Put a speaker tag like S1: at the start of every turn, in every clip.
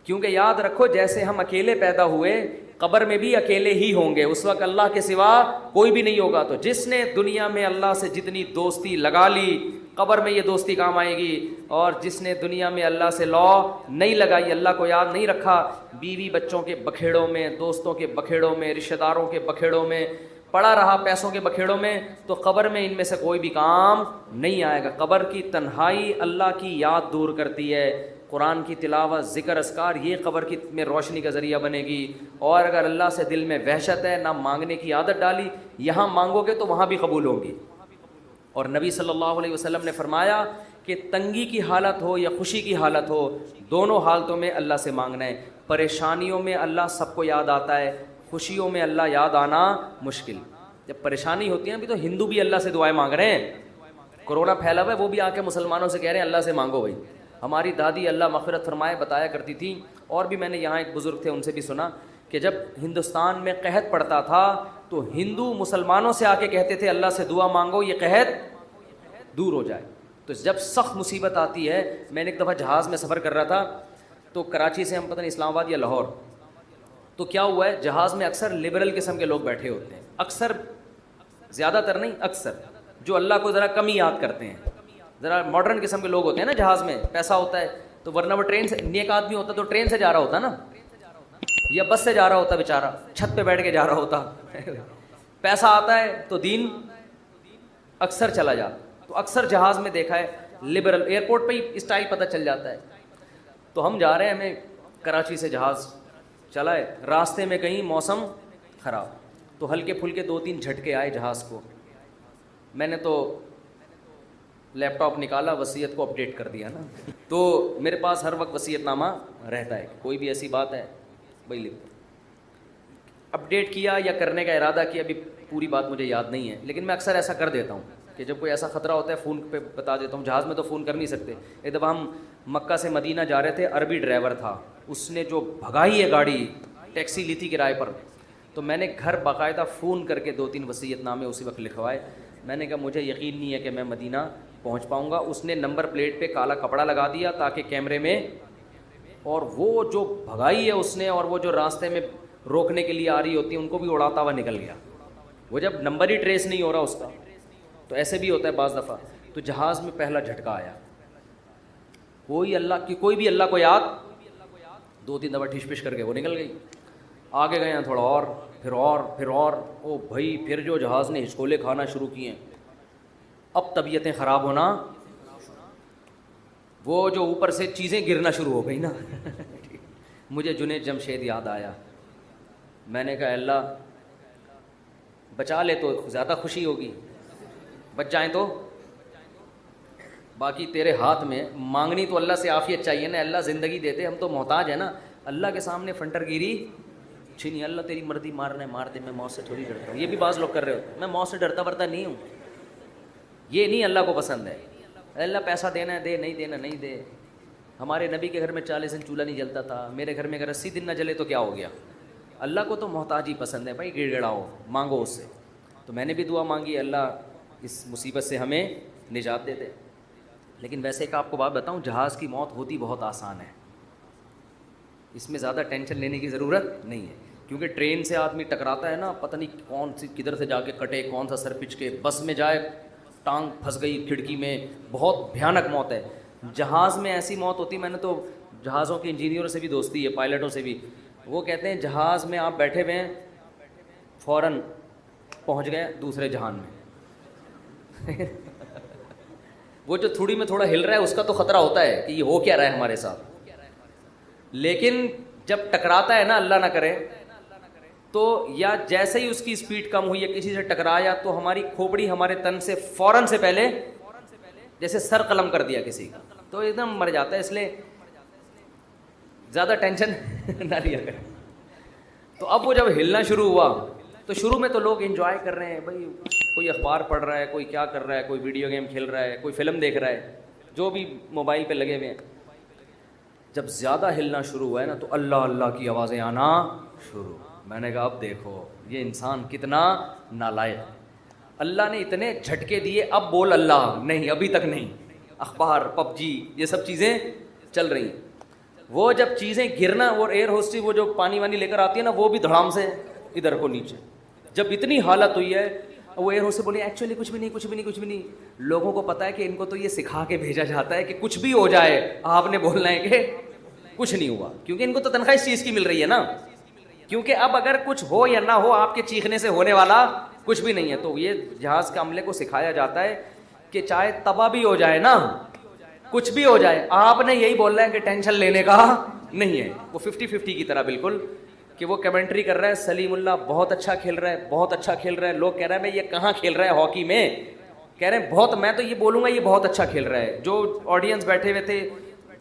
S1: کیونکہ یاد رکھو جیسے ہم اکیلے پیدا ہوئے قبر میں بھی اکیلے ہی ہوں گے، اس وقت اللہ کے سوا کوئی بھی نہیں ہوگا. تو جس نے دنیا میں اللہ سے جتنی دوستی لگا لی قبر میں یہ دوستی کام آئے گی، اور جس نے دنیا میں اللہ سے لا نہیں لگائی، اللہ کو یاد نہیں رکھا، بیوی بچوں کے بکھیڑوں میں، دوستوں کے بکھیڑوں میں، رشتہ داروں کے بکھیڑوں میں پڑا رہا، پیسوں کے بکھیڑوں میں، تو قبر میں ان میں سے کوئی بھی کام نہیں آئے گا. قبر کی تنہائی اللہ کی یاد دور کرتی ہے. قرآن کی تلاوت، ذکر، اذکار، یہ قبر کی میں روشنی کا ذریعہ بنے گی. اور اگر اللہ سے دل میں وحشت ہے، نہ مانگنے کی عادت ڈالی، یہاں مانگو گے تو وہاں بھی قبول ہوگی. اور نبی صلی اللہ علیہ وسلم نے فرمایا کہ تنگی کی حالت ہو یا خوشی کی حالت ہو، دونوں حالتوں میں اللہ سے مانگنا ہے. پریشانیوں میں اللہ سب کو یاد آتا ہے، خوشیوں میں اللہ یاد آنا مشکل. جب پریشانی ہوتی ہے ابھی تو ہندو بھی اللہ سے دعائیں مانگ رہے ہیں. کرونا پھیلا ہوا ہے، وہ بھی آ کے مسلمانوں سے کہہ رہے ہیں اللہ سے مانگو بھائی. ہماری دادی اللہ مغفرت فرمائے بتایا کرتی تھی، اور بھی میں نے یہاں ایک بزرگ تھے ان سے بھی سنا، کہ جب ہندوستان میں قحط پڑتا تھا تو ہندو مسلمانوں سے آ کے کہتے تھے اللہ سے دعا مانگو یہ قحط دور ہو جائے. تو جب سخت مصیبت آتی ہے، میں نے ایک دفعہ جہاز میں سفر کر رہا تھا، تو کراچی سے ہم پتہ نہیں اسلام آباد یا لاہور، تو کیا ہوا ہے جہاز میں اکثر لبرل قسم کے لوگ بیٹھے ہوتے ہیں، اکثر، زیادہ تر نہیں، اکثر جو اللہ کو ذرا کم ہی یاد کرتے ہیں، ذرا ماڈرن قسم کے لوگ ہوتے ہیں نا. جہاز میں پیسہ ہوتا ہے تو ورنہ وہ ٹرین سے، نیک آدمی ہوتا تو ٹرین سے جا رہا ہوتا نا، یا بس سے جا رہا ہوتا بیچارہ، چھت پہ بیٹھ کے جا رہا ہوتا. پیسہ آتا ہے تو دین اکثر چلا جاتا. تو اکثر جہاز میں دیکھا ہے لبرل، ایئرپورٹ پہ ہی اسٹائل پتہ چل جاتا ہے. تو ہم جا رہے ہیں، ہمیں کراچی سے جہاز چلا ہے، راستے میں کہیں موسم خراب، تو ہلکے پھلکے 2-3 جھٹکے آئے جہاز کو. میں نے تو لیپ ٹاپ نکالا، وصیت کو اپڈیٹ کر دیا نا. تو میرے پاس ہر وقت وصیت نامہ رہتا ہے، کوئی بھی ایسی بات ہے بھائی لکھ دو. اپڈیٹ کیا یا کرنے کا ارادہ کیا، ابھی پوری بات مجھے یاد نہیں ہے، لیکن میں اکثر ایسا کر دیتا ہوں کہ جب کوئی ایسا خطرہ ہوتا ہے فون پہ بتا دیتا ہوں. جہاز میں تو فون کر نہیں سکتے. ایک دفعہ ہم مکہ سے مدینہ جا رہے تھے، عربی ڈرائیور تھا، اس نے جو بھگائی ہے گاڑی، ٹیکسی لی تھی کرائے پر، تو میں نے گھر باقاعدہ فون کر کے 2-3 وصیت نامے اسی وقت لکھوائے. میں نے کہا مجھے یقین نہیں ہے کہ میں مدینہ پہنچ پاؤں گا. اس نے نمبر پلیٹ پہ کالا کپڑا لگا دیا تاکہ کیمرے میں، اور وہ جو بھگائی ہے اس نے، اور وہ جو راستے میں روکنے کے لیے آ رہی ہوتی ہیں ان کو بھی اڑاتا ہوا نکل گیا. وہ جب نمبر ہی ٹریس نہیں ہو رہا اس کا، تو ایسے بھی ہوتا ہے بعض دفعہ. تو جہاز میں پہلا جھٹکا آیا، کوئی بھی اللہ کو یاد، 2-3 دفعہ ٹھش پش کر کے وہ نکل گئی. آگے گئے ہیں تھوڑا اور، پھر اور او بھائی، پھر جو جہاز نے ہچکولے کھانا شروع کیے ہیں، اب طبیعتیں خراب ہونا، وہ جو اوپر سے چیزیں گرنا شروع ہو گئی نا. مجھے جنید جمشید یاد آیا. میں نے کہا اللہ بچا لے تو زیادہ خوشی ہوگی، بچ جائیں تو، باقی تیرے ہاتھ میں. مانگنی تو اللہ سے عافیت چاہیے نا، اللہ زندگی دیتے، ہم تو محتاج ہیں نا. اللہ کے سامنے فنٹر گیری چھینی، اللہ تیری مرضی، مارنا ہے مار دے، میں موت سے تھوڑی ڈرتا ہوں. یہ بھی بعض لوگ کر رہے ہوتے، میں موت سے ڈرتا ورتا نہیں ہوں. یہ نہیں اللہ کو پسند ہے. اللہ پیسہ دینا ہے دے، نہیں دینا نہیں دے. ہمارے نبی کے گھر میں 40 دن چولہا نہیں جلتا تھا، میرے گھر میں اگر 80 دن نہ جلے تو کیا ہو گیا. اللہ کو تو محتاج ہی پسند ہے بھائی، گڑ گڑاؤ، مانگو اس سے. تو میں نے بھی دعا مانگی، اللہ اس مصیبت سے ہمیں نجات دے دے. لیکن ویسے ایک آپ کو بات بتاؤں، جہاز کی موت ہوتی بہت آسان ہے، اس میں زیادہ ٹینشن لینے کی ضرورت نہیں ہے. کیونکہ ٹرین سے آدمی ٹکراتا ہے نا، پتہ نہیں کون سی کدھر سے جا کے کٹے، کون سا سر پچ کے. بس میں جائے ٹانگ پھنس گئی کھڑکی میں، بہت بھیانک موت ہے. جہاز میں ایسی موت ہوتی، میں نے تو جہازوں کے انجینئروں سے بھی دوستی ہے، پائلٹوں سے بھی، وہ کہتے ہیں جہاز میں آپ بیٹھے ہوئے ہیں، فوراً پہنچ گئے دوسرے جہان میں. وہ جو تھوڑی میں تھوڑا ہل رہا ہے اس کا تو خطرہ ہوتا ہے کہ یہ ہو کیا رہا ہے ہمارے ساتھ، لیکن جب ٹکراتا ہے نا، اللہ نہ کرے، تو یا جیسے ہی اس کی سپیڈ کم ہوئی یا کسی سے ٹکرایا تو ہماری کھوپڑی ہمارے تن سے فوراً سے پہلے جیسے سر قلم کر دیا کسی کا، تو ایک دم مر جاتا ہے. اس لیے زیادہ ٹینشن نہ لیا کریں. تو اب وہ جب ہلنا شروع ہوا تو شروع میں تو لوگ انجوائے کر رہے ہیں بھائی، کوئی اخبار پڑھ رہا ہے، کوئی کیا کر رہا ہے، کوئی ویڈیو گیم کھیل رہا ہے، کوئی فلم دیکھ رہا ہے، جو بھی موبائل پہ لگے ہوئے ہیں. جب زیادہ ہلنا شروع ہوا ہے نا تو اللہ اللہ کی آوازیں آنا شروع. میں نے کہا اب دیکھو یہ انسان کتنا نالائق. اللہ نے اتنے جھٹکے دیے، اب بول اللہ نہیں، ابھی تک نہیں. اخبار، پب جی، یہ سب چیزیں چل رہی ہیں. وہ جب چیزیں گرنا، وہ ایئر ہوسٹس وہ جو پانی وانی لے کر آتی ہے نا، وہ بھی دھڑام سے ادھر کو نیچے، جب اتنی حالت ہوئی ہے وہ ایئر ہوسٹس بولی ایکچولی کچھ بھی نہیں، کچھ بھی نہیں، کچھ بھی نہیں. لوگوں کو پتا ہے کہ ان کو تو یہ سکھا کے بھیجا جاتا ہے کہ کچھ بھی ہو جائے آپ نے بولنا ہے کہ کچھ نہیں ہوا، کیونکہ ان کو تو تنخواہ اس چیز کی مل رہی ہے نا. کیونکہ اب اگر کچھ ہو یا نہ ہو، آپ کے چیخنے سے ہونے والا کچھ بھی نہیں ہے. تو یہ جہاز کے عملے کو سکھایا جاتا ہے کہ چاہے تباہ بھی ہو جائے نا، کچھ بھی ہو جائے، آپ نے یہی بولنا ہے کہ ٹینشن لینے کا نہیں ہے. وہ 50-50 کی طرح بالکل، کہ وہ کمنٹری کر رہا ہے سلیم اللہ بہت اچھا کھیل رہا ہے، بہت اچھا کھیل رہا ہے. لوگ کہہ رہے ہیں میں یہ کہاں کھیل رہا ہے ہاکی میں، کہہ رہے ہیں بہت، میں تو یہ بولوں گا یہ بہت اچھا کھیل رہا ہے. جو آڈینس بیٹھے ہوئے تھے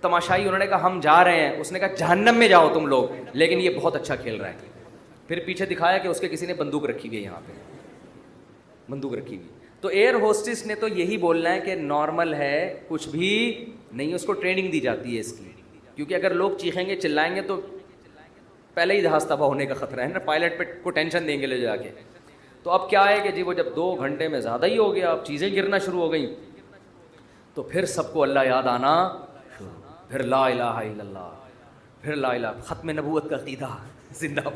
S1: تماشائی، انہوں نے کہا ہم جا رہے ہیں، اس نے کہا جہنم میں جاؤ تم لوگ، لیکن یہ بہت اچھا کھیل رہا ہے. پھر پیچھے دکھایا کہ اس کے کسی نے بندوق رکھی ہوئی ہے، یہاں پہ بندوق رکھی ہوئی. تو ایئر ہوسٹس نے تو یہی بولنا ہے کہ نارمل ہے، کچھ بھی نہیں. اس کو ٹریننگ دی جاتی ہے اس کی، کیونکہ اگر لوگ چیخیں گے چلائیں گے تو پہلے ہی جہاز تباہ ہونے کا خطرہ ہے نا، پائلٹ پہ کو ٹینشن دیں گے لے جا کے. تو اب کیا ہے کہ جی وہ جب 2 گھنٹے میں زیادہ ہی ہو گیا، اب چیزیں گرنا شروع ہو گئیں، تو پھر سب کو اللہ یاد آنا شروع، پھر لا الہ الا اللہ، پھر لا الہ، ختم نبوت کا عقیدہ زندہ.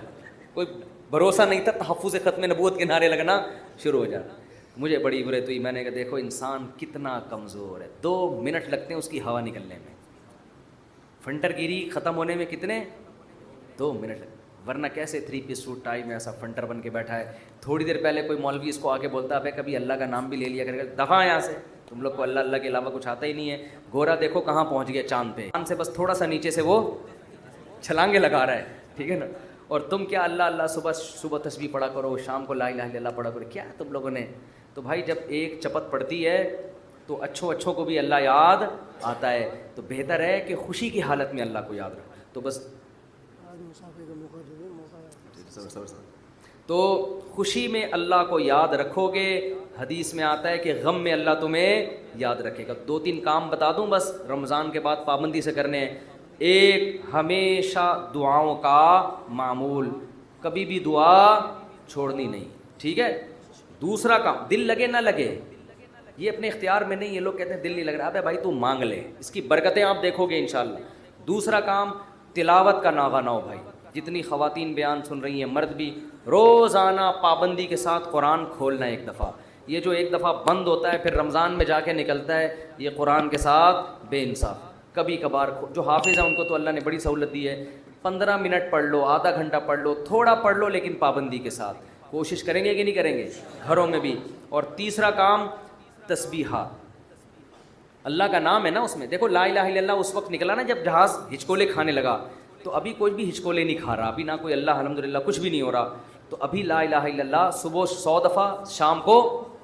S1: کوئی بھروسہ نہیں تھا، تحفظ ختم نبوت کے نعرے لگنا شروع ہو جاتا. مجھے بڑی عبرت ہوئی، میں نے کہا دیکھو انسان کتنا کمزور ہے، 2 منٹ لگتے ہیں اس کی ہوا نکلنے میں. فنٹر گیری ختم ہونے میں کتنے؟ 2 منٹ لگتے. ورنہ کیسے 3 پیس سوٹ ٹائی میں ایسا فنٹر بن کے بیٹھا ہے. تھوڑی دیر پہلے کوئی مولوی اس کو آ کے بولتا ہے کبھی اللہ کا نام بھی لے لیا کرے گا، دفعہ یہاں سے، تم لوگ کو اللہ اللہ کے علاوہ کچھ آتا ہی نہیں ہے. گورا دیکھو کہاں پہنچ گیا، چاند پہ، چاند سے بس تھوڑا سا نیچے سے وہ چھلانگے لگا رہا ہے، ٹھیک ہے نا. اور تم کیا اللہ اللہ صبح تسبیح پڑھا کرو، شام کو لا الہ الا اللہ پڑھا کرو، کیا تم لوگوں نے. تو بھائی جب ایک چپت پڑتی ہے تو اچھوں کو بھی اللہ یاد آتا ہے. تو بہتر ہے کہ خوشی کی حالت میں اللہ کو یاد رکھو. تو بس تو خوشی میں اللہ کو یاد رکھو گے. حدیث میں آتا ہے کہ غم میں اللہ تمہیں یاد رکھے گا. 2-3 کام بتا دوں بس، رمضان کے بعد پابندی سے کرنے ہیں. ایک، ہمیشہ دعاؤں کا معمول، کبھی بھی دعا چھوڑنی نہیں، ٹھیک ہے. دوسرا کام، دل لگے نہ لگے یہ اپنے اختیار میں نہیں ہے. لوگ کہتے ہیں دل نہیں لگ رہا، ابے بھائی تو مانگ لے، اس کی برکتیں آپ دیکھو گے انشاءاللہ. دوسرا کام، تلاوت کا ناغہ نہ ہو بھائی. جتنی خواتین بیان سن رہی ہیں، مرد بھی، روزانہ پابندی کے ساتھ قرآن کھولنا. ایک دفعہ یہ جو ایک دفعہ بند ہوتا ہے پھر رمضان میں جا کے نکلتا ہے، یہ قرآن کے ساتھ بے انصاف. کبھی کبھار جو حافظ ہیں ان کو تو اللہ نے بڑی سہولت دی ہے، 15 منٹ پڑھ لو، آدھا گھنٹہ پڑھ لو، تھوڑا پڑھ لو لیکن پابندی کے ساتھ. کوشش کریں گے کہ نہیں کریں گے گھروں میں بھی. اور تیسرا کام، تسبیحات. اللہ کا نام ہے نا اس میں. دیکھو لا الہ الا اللہ اس وقت نکلا نا جب جہاز ہچکولے کھانے لگا، تو ابھی کوئی بھی ہچکولے نہیں کھا رہا، ابھی نہ کوئی اللہ الحمدللہ کچھ بھی نہیں ہو رہا. تو ابھی لا الہ الا اللہ صبح 100 دفعہ، شام کو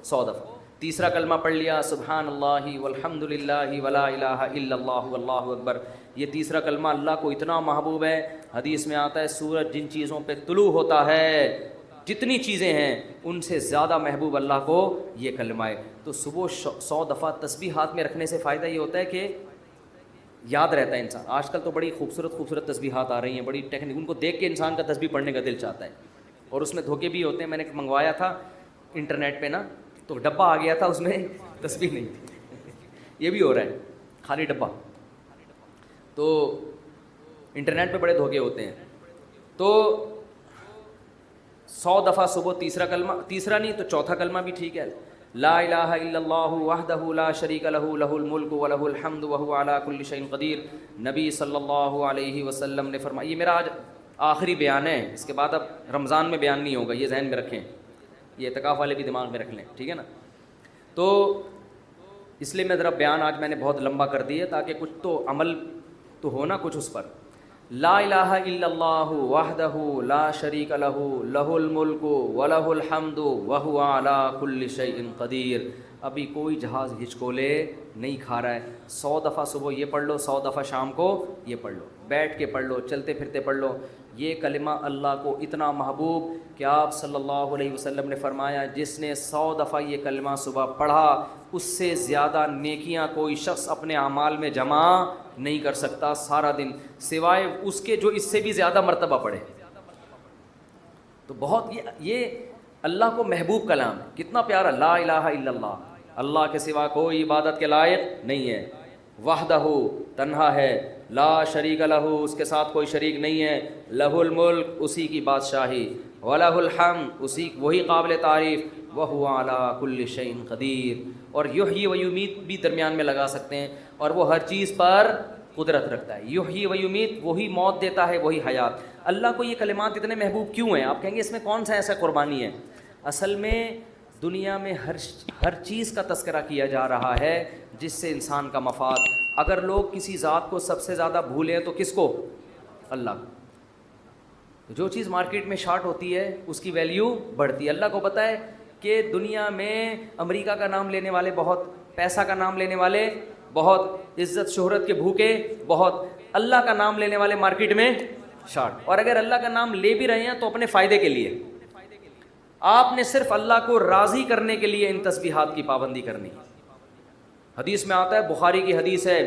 S1: 100 دفعہ. تیسرا کلمہ پڑھ لیا، سبحان اللہ والحمد للہ ولا الہ الا اللہ واللہ اکبر. یہ تیسرا کلمہ اللہ کو اتنا محبوب ہے. حدیث میں آتا ہے سورج جن چیزوں پہ طلوع ہوتا ہے، جتنی چیزیں ہیں ان سے زیادہ محبوب اللہ کو یہ کلمہ ہے. تو صبح 100 دفعہ تسبیح ہاتھ میں رکھنے سے فائدہ یہ ہوتا ہے کہ یاد رہتا ہے انسان. آج کل تو بڑی خوبصورت تسبیحات آ رہی ہیں، بڑی ٹیکنیک، ان کو دیکھ کے انسان کا تسبیح پڑھنے کا دل چاہتا ہے. اور اس میں دھوکے بھی ہوتے ہیں. میں نے منگوایا تھا انٹرنیٹ پہ نا، تو ڈبہ آ گیا تھا اس میں تسبیح نہیں تھی. یہ بھی ہو رہا ہے، خالی ڈبہ. تو انٹرنیٹ پہ بڑے دھوکے ہوتے ہیں. تو 100 دفعہ صبح تیسرا کلمہ، تیسرا نہیں تو چوتھا کلمہ بھی ٹھیک ہے، لا الہ الا اللہ وحدہ لا شریک لہ لہ الملک ولہ الحمد وہو علی کل شیء قدیر. نبی صلی اللہ علیہ وسلم نے فرمایا، یہ میرا آج آخری بیان ہے، اس کے بعد اب رمضان میں بیان نہیں ہوگا، یہ ذہن میں رکھیں، یہ اعتکاف والے بھی دماغ میں رکھ لیں، ٹھیک ہے نا. تو اس لیے میں ذرا بیان آج میں نے بہت لمبا کر دیا تاکہ کچھ تو عمل تو ہونا کچھ اس پر. لا الہ الا اللہ وحدہ لا شریک لہ لہ الملک ولہ الحمد وہو علی کل شیء قدیر. ابھی کوئی جہاز ہچکولے نہیں کھا رہا ہے. 100 دفعہ صبح یہ پڑھ لو، 100 دفعہ شام کو یہ پڑھ لو، بیٹھ کے پڑھ لو، چلتے پھرتے پڑھ لو. یہ کلمہ اللہ کو اتنا محبوب کہ آپ صلی اللہ علیہ وسلم نے فرمایا جس نے 100 دفعہ یہ کلمہ صبح پڑھا اس سے زیادہ نیکیاں کوئی شخص اپنے اعمال میں جمع نہیں کر سکتا سارا دن، سوائے اس کے جو اس سے بھی زیادہ مرتبہ پڑھے. تو بہت یہ اللہ کو محبوب کلام، کتنا پیارا. لا الہ الا اللہ، اللہ کے سوا کوئی عبادت کے لائق نہیں ہے. وحدہ تنہا ہے، لا شریک لہ، اس کے ساتھ کوئی شریک نہیں ہے، لہ الملک، اسی کی بادشاہی، وَلَهُ الْحَمْدُ، وہی قابل تعریف، وَهُوَ عَلَىٰ كُلِّ شَيْءٍ قدیر۔ اور یحیی و یمیت بھی درمیان میں لگا سکتے ہیں، اور وہ ہر چیز پر قدرت رکھتا ہے۔ یحیی و یمیت، وہی موت دیتا ہے، وہی حیات۔ اللہ کو یہ کلمات اتنے محبوب کیوں ہیں؟ آپ کہیں گے اس میں کون سا ایسا قربانی ہے؟ اصل میں دنیا میں ہر چیز کا تذکرہ کیا جا رہا ہے جس سے انسان کا مفاد۔ اگر لوگ کسی ذات کو سب سے زیادہ بھولیں تو کس کو؟ اللہ کو۔ جو چیز مارکیٹ میں شارٹ ہوتی ہے اس کی ویلیو بڑھتی ہے۔ اللہ کو پتہ ہے کہ دنیا میں امریکہ کا نام لینے والے بہت، پیسہ کا نام لینے والے بہت، عزت شہرت کے بھوکے بہت، اللہ کا نام لینے والے مارکیٹ میں شارٹ۔ اور اگر اللہ کا نام لے بھی رہے ہیں تو اپنے فائدے کے لیے۔ آپ نے صرف اللہ کو راضی کرنے کے لیے ان تسبیحات کی پابندی کرنی۔ حدیث میں آتا ہے، بخاری کی حدیث ہے،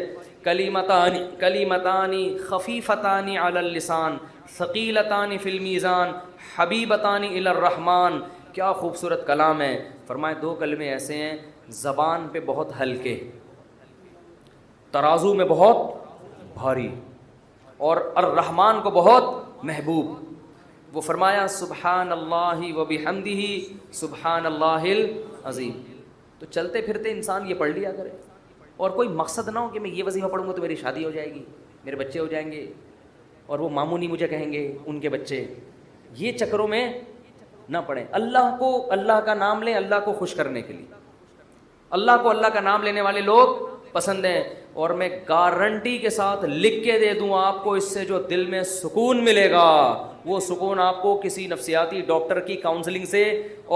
S1: کلیمتان خفیفتان علی اللسان ثقیلتان فی المیزان حبیبتان الی الرحمن۔ کیا خوبصورت کلام ہے۔ فرمائے دو کلمے ایسے ہیں زبان پہ بہت ہلکے، ترازو میں بہت بھاری، اور الرحمن کو بہت محبوب۔ وہ فرمایا سبحان اللہ و بحمدہ سبحان اللہ العظیم۔ تو چلتے پھرتے انسان یہ پڑھ لیا کرے، اور کوئی مقصد نہ ہو کہ میں یہ وظیفہ پڑھوں گا تو میری شادی ہو جائے گی، میرے بچے ہو جائیں گے، اور وہ ماموں نہیں مجھے کہیں گے ان کے بچے۔ یہ چکروں میں نہ پڑھیں۔ اللہ کو، اللہ کا نام لیں اللہ کو خوش کرنے کے لیے۔ اللہ کو اللہ کا نام لینے والے لوگ پسند ہیں، اور میں گارنٹی کے ساتھ لکھ کے دے دوں آپ کو، اس سے جو دل میں سکون ملے گا وہ سکون آپ کو کسی نفسیاتی ڈاکٹر کی کاؤنسلنگ سے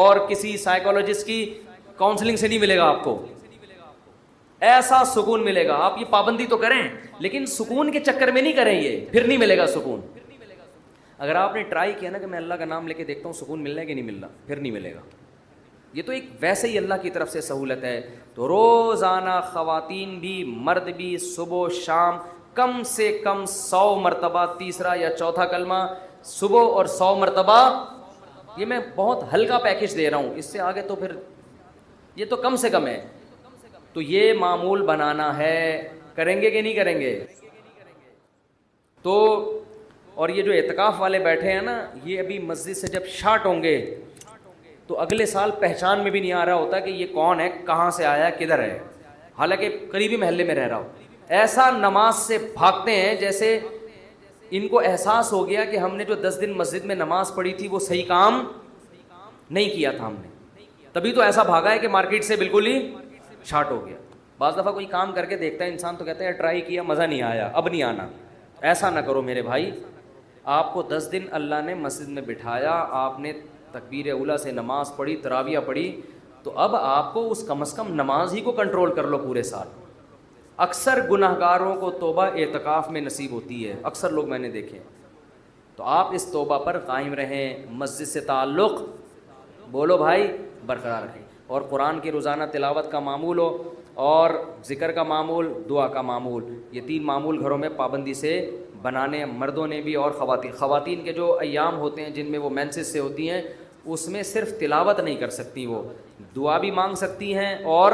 S1: اور کسی سائیکولوجسٹ کی کاؤنسلنگ سے نہیں ملے گا۔ آپ کو ایسا سکون ملے گا۔ آپ یہ پابندی تو کریں لیکن سکون کے چکر میں نہیں کریں، یہ پھر نہیں ملے گا سکون۔ اگر آپ نے ٹرائی کیا نا کہ میں اللہ کا نام لے کے دیکھتا ہوں سکون ملنا ہے کہ نہیں ملنا، پھر نہیں ملے گا۔ یہ تو ایک ویسے ہی اللہ کی طرف سے سہولت ہے۔ تو روزانہ خواتین بھی مرد بھی صبح و شام کم سے کم 100 مرتبہ تیسرا یا چوتھا کلمہ صبح اور 100 مرتبہ، یہ میں بہت ہلکا پیکج دے رہا ہوں، اس سے آگے تو پھر یہ تو کم سے کم ہے۔ تو یہ معمول بنانا ہے، کریں گے کہ نہیں کریں گے؟ تو اور یہ جو اعتکاف والے بیٹھے ہیں نا، یہ ابھی مسجد سے جب شارٹ ہوں گے تو اگلے سال پہچان میں بھی نہیں آ رہا ہوتا کہ یہ کون ہے، کہاں سے آیا، کدھر ہے، حالانکہ قریبی محلے میں رہ رہا ہو۔ ایسا نماز سے بھاگتے ہیں جیسے ان کو احساس ہو گیا کہ ہم نے جو 10 دن مسجد میں نماز پڑھی تھی وہ صحیح کام نہیں کیا تھا ہم نے، تبھی تو ایسا بھاگا ہے کہ مارکیٹ سے بالکل ہی شارٹ ہو گیا۔ بعض دفعہ کوئی کام کر کے دیکھتا ہے انسان تو کہتا ہے ٹرائی کیا مزہ نہیں آیا، اب نہیں آنا۔ ایسا نہ کرو میرے بھائی۔ آپ کو 10 دن اللہ نے مسجد میں بٹھایا، آپ نے تکبیر اولیٰ سے نماز پڑھی، تراویح پڑھی، تو اب آپ کو اس کم از کم نماز ہی کو کنٹرول کر لو پورے سال۔ اکثر گناہ گاروں کو توبہ اعتکاف میں نصیب ہوتی ہے، اکثر لوگ میں نے دیکھے۔ تو آپ اس توبہ پر قائم رہیں، مسجد سے تعلق بولو بھائی برقرار رکھیں، اور قرآن کی روزانہ تلاوت کا معمول ہو، اور ذکر کا معمول، دعا کا معمول، یہ 3 معمول گھروں میں پابندی سے بنانے، مردوں نے بھی اور خواتین کے جو ایام ہوتے ہیں جن میں وہ مینسز سے ہوتی ہیں، اس میں صرف تلاوت نہیں کر سکتی، وہ دعا بھی مانگ سکتی ہیں اور